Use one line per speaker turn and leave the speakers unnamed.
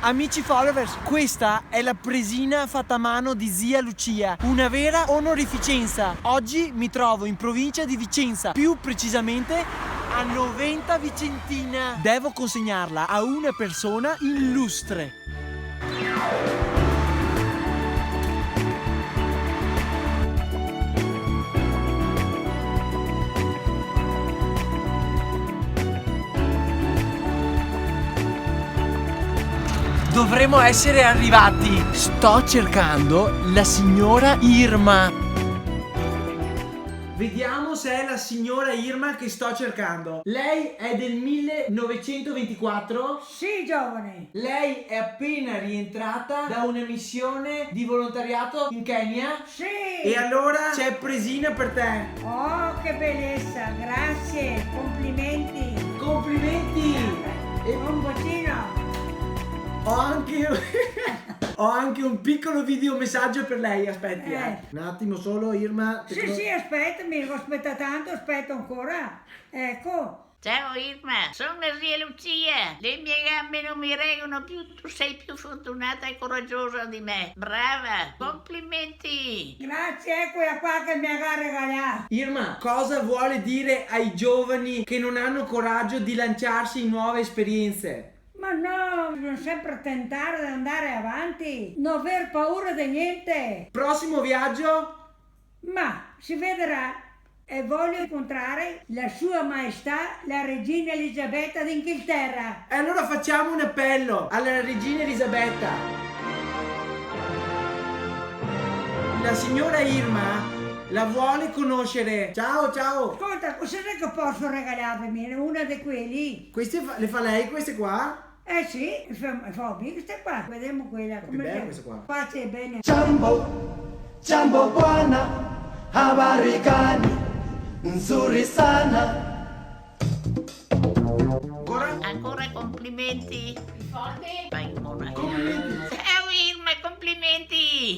Amici followers, questa è la presina fatta a mano di zia Lucia, una vera onorificenza. Oggi mi trovo in provincia di Vicenza, più precisamente a Noventa Vicentina. Devo consegnarla a una persona illustre. Dovremmo essere arrivati. Sto cercando la signora Irma. Vediamo se è la signora Irma che sto cercando. Lei è del 1924.
Sì, giovane.
Lei è appena rientrata da una missione di volontariato in Kenya.
Sì.
E allora c'è presina per te.
Oh, che bellezza. Grazie. Complimenti.
Complimenti. E
Un bacino.
ho anche un piccolo videomessaggio per lei. Aspetti, un attimo solo, Irma.
Sì, aspettami. Aspetta tanto, aspetta ancora. Ecco.
Ciao Irma, sono la zia Lucia. Le mie gambe non mi reggono più, tu sei più fortunata e coraggiosa di me. Brava, complimenti.
Grazie, eccola qua che mi ha regalato.
Irma, cosa vuole dire ai giovani che non hanno coraggio di lanciarsi in nuove esperienze?
Ma no, bisogna sempre tentare di andare avanti. Non aver paura di niente.
Prossimo viaggio?
Ma si vedrà. E voglio incontrare la sua maestà, la regina Elisabetta d'Inghilterra.
E allora facciamo un appello alla regina Elisabetta. La signora Irma la vuole conoscere. Ciao, ciao.
Ascolta, cosa è che posso regalarmi? Una di quelli?
Queste le fa lei, queste qua?
Sì, fa queste qua. Vediamo quella.
Più bella questa qua.
Faccia bene.
Jambo bwana, habari gani? Nzuri sana.
Ancora complimenti. Forte. Vai in mona.
Complimenti.
Ciao Irma, complimenti.